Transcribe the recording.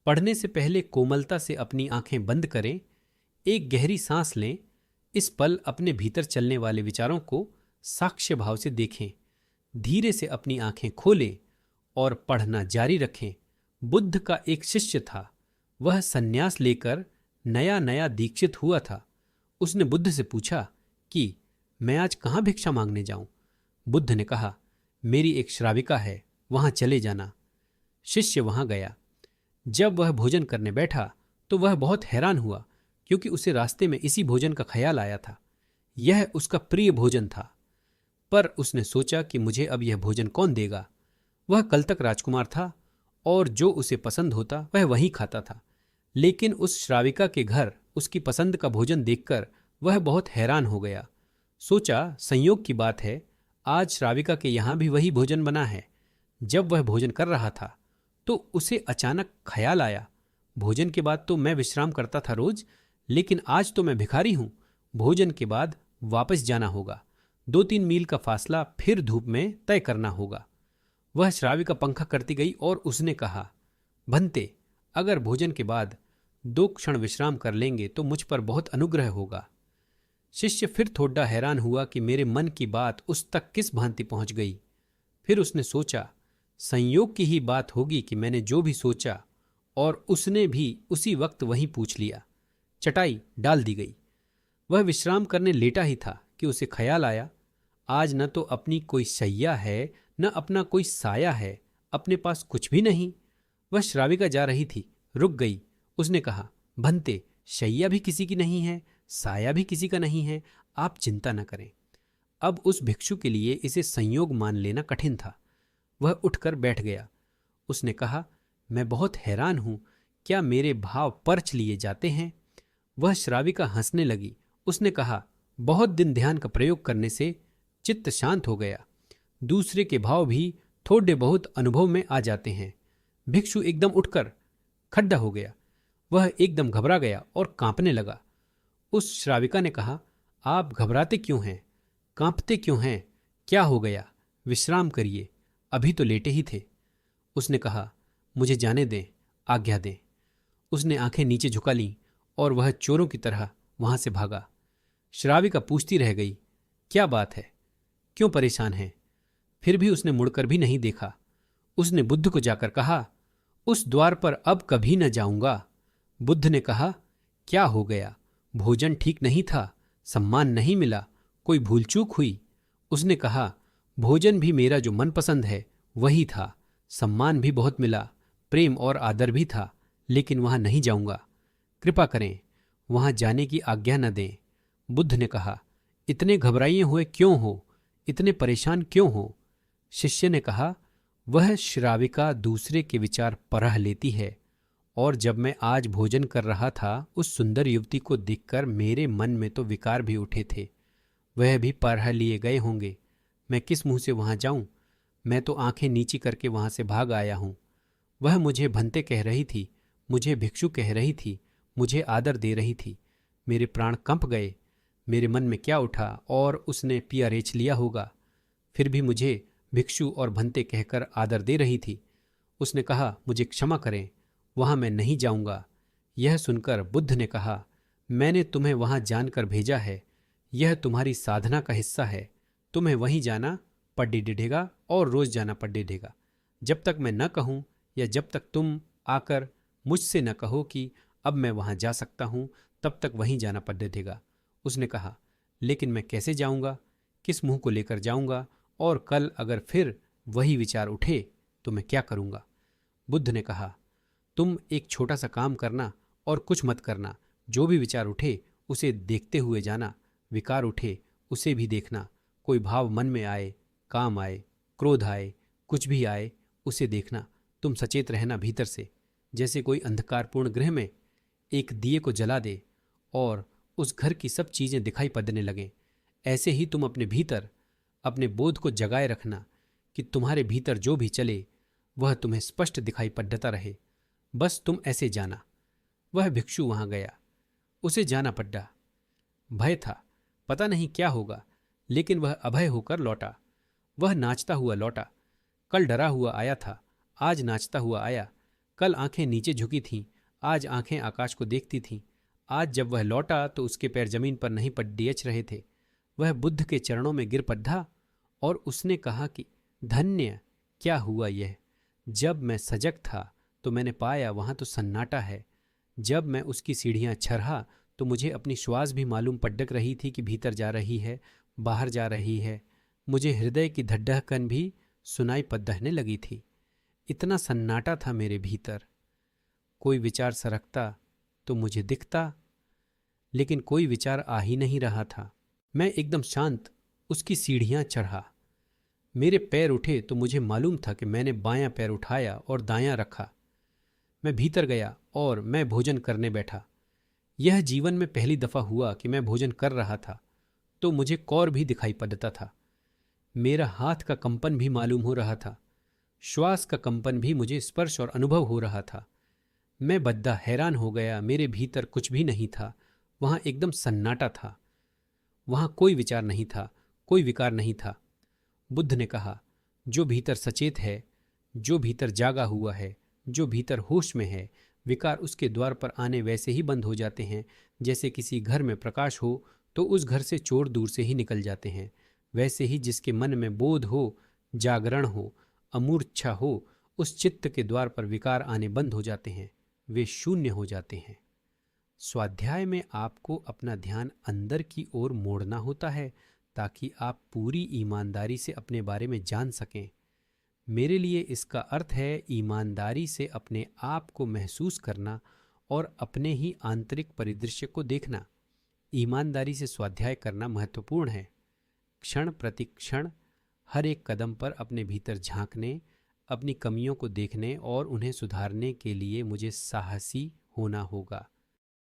पढ़ने से पहले कोमलता से अपनी आंखें बंद करें, एक गहरी सांस लें, इस पल अपने भीतर चलने वाले विचारों को साक्ष्य भाव से देखें, धीरे से अपनी आंखें खोलें और पढ़ना जारी रखें। बुद्ध का एक शिष्य था, वह संन्यास लेकर नया नया दीक्षित हुआ था। उसने बुद्ध से पूछा कि मैं आज कहाँ भिक्षा मांगने जाऊं? बुद्ध ने कहा, मेरी एक श्राविका है, वहां चले जाना। शिष्य वहां गया। जब वह भोजन करने बैठा तो वह बहुत हैरान हुआ, क्योंकि उसे रास्ते में इसी भोजन का ख्याल आया था। यह उसका प्रिय भोजन था। पर उसने सोचा कि मुझे अब यह भोजन कौन देगा? वह कल तक राजकुमार था और जो उसे पसंद होता वह वहीं खाता था। लेकिन उस श्राविका के घर उसकी पसंद का भोजन देखकर वह बहुत हैरान हो गया। सोचा, संयोग की बात है, आज श्राविका के यहाँ भी वही भोजन बना है। जब वह भोजन कर रहा था तो उसे अचानक ख्याल आया, भोजन के बाद तो मैं विश्राम करता था रोज, लेकिन आज तो मैं भिखारी हूं। भोजन के बाद वापस जाना होगा। 2-3 मील का फासला फिर धूप में तय करना होगा। वह श्राविका पंखा करती गई और उसने कहा, भंते, अगर भोजन के बाद 2 क्षण विश्राम कर लेंगे तो मुझ पर बहुत अनुग्रह होगा। शिष्य फिर थोड़ा हैरान हुआ कि मेरे मन की बात उस तक किस भांति पहुंच गई। फिर उसने सोचा, संयोग की ही बात होगी कि मैंने जो भी सोचा और उसने भी उसी वक्त वहीं पूछ लिया। चटाई डाल दी गई। वह विश्राम करने लेटा ही था कि उसे ख्याल आया, आज न तो अपनी कोई शैया है, न अपना कोई साया है, अपने पास कुछ भी नहीं। वह श्राविका जा रही थी, रुक गई। उसने कहा, भंते, शैया भी किसी की नहीं है, साया भी किसी का नहीं है, आप चिंता न करें। अब उस भिक्षु के लिए इसे संयोग मान लेना कठिन था। वह उठकर बैठ गया। उसने कहा, मैं बहुत हैरान हूं, क्या मेरे भाव परच लिए जाते हैं? वह श्राविका हंसने लगी। उसने कहा, बहुत दिन ध्यान का प्रयोग करने से चित्त शांत हो गया। दूसरे के भाव भी थोड़े बहुत अनुभव में आ जाते हैं। भिक्षु एकदम उठकर खड्डा हो गया। वह एकदम घबरा गया और कांपने लगा। उस श्राविका ने कहा, आप घबराते क्यों हैं? कांपते क्यों हैं? क्या हो गया? विश्राम करिए, अभी तो लेटे ही थे। उसने कहा, मुझे जाने दें, आज्ञा दें। उसने आंखें नीचे झुका लीं और वह चोरों की तरह वहां से भागा। श्राविका पूछती रह गई, क्या बात है, क्यों परेशान है? फिर भी उसने मुड़कर भी नहीं देखा। उसने बुद्ध को जाकर कहा, उस द्वार पर अब कभी न जाऊंगा। बुद्ध ने कहा, क्या हो गया? भोजन ठीक नहीं था, सम्मान नहीं मिला, कोई भूल चूक हुई? उसने कहा, भोजन भी मेरा जो मनपसंद है वही था, सम्मान भी बहुत मिला, प्रेम और आदर भी था, लेकिन वहां नहीं जाऊंगा। कृपा करें, वहां जाने की आज्ञा न दें। बुद्ध ने कहा, इतने घबराए हुए क्यों हो? इतने परेशान क्यों हो? शिष्य ने कहा, वह श्राविका दूसरे के विचार परह लेती है, और जब मैं आज भोजन कर रहा था उस सुंदर युवती को देखकर मेरे मन में तो विकार भी उठे थे। वह भी परह लिए गए होंगे। मैं किस मुंह से वहां जाऊं? मैं तो आंखें नीची करके वहां से भाग आया हूं। वह मुझे भंते कह रही थी, मुझे भिक्षु कह रही थी, मुझे आदर दे रही थी। मेरे प्राण कंप गए। मेरे मन में क्या उठा और उसने पिया रेच लिया होगा। फिर भी मुझे भिक्षु और भंते कहकर आदर दे रही थी। उसने कहा, मुझे क्षमा करें, वहां मैं नहीं जाऊंगा। यह सुनकर बुद्ध ने कहा, मैंने तुम्हें वहां जानकर भेजा है, यह तुम्हारी साधना का हिस्सा है। तुम्हें वहीं जाना पड़ेगा और रोज जाना पड़ेगा। जब तक मैं न कहूं या जब तक तुम आकर मुझसे न कहो कि अब मैं वहां जा सकता हूं, तब तक वहीं जाना पड़ेगा। उसने कहा, लेकिन मैं कैसे जाऊंगा? किस मुंह को लेकर जाऊंगा? और कल अगर फिर वही विचार उठे तो मैं क्या करूंगा? बुद्ध ने कहा, तुम एक छोटा सा काम करना और कुछ मत करना। जो भी विचार उठे उसे देखते हुए जाना, विकार उठे उसे भी देखना। कोई भाव मन में आए, काम आए, क्रोध आए, कुछ भी आए, उसे देखना। तुम सचेत रहना भीतर से, जैसे कोई अंधकारपूर्ण गृह में एक दिए को जला दे और उस घर की सब चीजें दिखाई पड़ने लगें। ऐसे ही तुम अपने भीतर अपने बोध को जगाए रखना कि तुम्हारे भीतर जो भी चले वह तुम्हें स्पष्ट दिखाई पड़ता रहे। बस तुम ऐसे जाना। वह भिक्षु वहां गया। उसे जाना पड़ा। भय था, पता नहीं क्या होगा, लेकिन वह अभय होकर लौटा। वह नाचता हुआ लौटा। कल डरा हुआ आया था, आज नाचता हुआ आया। कल आंखें नीचे झुकी थीं, आज आंखें आकाश को देखती थीं। आज जब वह लौटा तो उसके पैर जमीन पर नहीं पडियच रहे थे। वह बुद्ध के चरणों में गिर पड़ा और उसने कहा कि धन्य, क्या हुआ यह। जब मैं सजग था तो मैंने पाया वहाँ तो सन्नाटा है। जब मैं उसकी सीढ़ियाँ चढ़ा तो मुझे अपनी श्वास भी मालूम पड्डक रही थी कि भीतर जा रही है, बाहर जा रही है। मुझे हृदय की धड़कन भी सुनाई पद्दहने लगी थी। इतना सन्नाटा था मेरे भीतर। कोई विचार सरकता तो मुझे दिखता, लेकिन कोई विचार आ ही नहीं रहा था। मैं एकदम शांत उसकी सीढ़ियाँ चढ़ा। मेरे पैर उठे तो मुझे मालूम था कि मैंने बायां पैर उठाया और दायां रखा। मैं भीतर गया और मैं भोजन करने बैठा। यह जीवन में पहली दफ़ा हुआ कि मैं भोजन कर रहा था तो मुझे कौर भी दिखाई पड़ता था। मेरा हाथ का कंपन भी मालूम हो रहा था। श्वास का कंपन भी मुझे स्पर्श और अनुभव हो रहा था। मैं बद्दा हैरान हो गया। मेरे भीतर कुछ भी नहीं था। वहाँ एकदम सन्नाटा था। वहाँ कोई विचार नहीं था, कोई विकार नहीं था। बुद्ध ने कहा, जो भीतर सचेत है, जो भीतर जागा हुआ है, जो भीतर होश में है, विकार उसके द्वार पर आने वैसे ही बंद हो जाते हैं जैसे किसी घर में प्रकाश हो तो उस घर से चोर दूर से ही निकल जाते हैं। वैसे ही जिसके मन में बोध हो, जागरण हो, अमूर्छा हो, उस चित्त के द्वार पर विकार आने बंद हो जाते हैं, वे शून्य हो जाते हैं। स्वाध्याय में आपको अपना ध्यान अंदर की ओर मोड़ना होता है ताकि आप पूरी ईमानदारी से अपने बारे में जान सकें। मेरे लिए इसका अर्थ है ईमानदारी से अपने आप को महसूस करना और अपने ही आंतरिक परिदृश्य को देखना। ईमानदारी से स्वाध्याय करना महत्वपूर्ण है। क्षण प्रति क्षण हर एक कदम पर अपने भीतर झांकने, अपनी कमियों को देखने और उन्हें सुधारने के लिए मुझे साहसी होना होगा।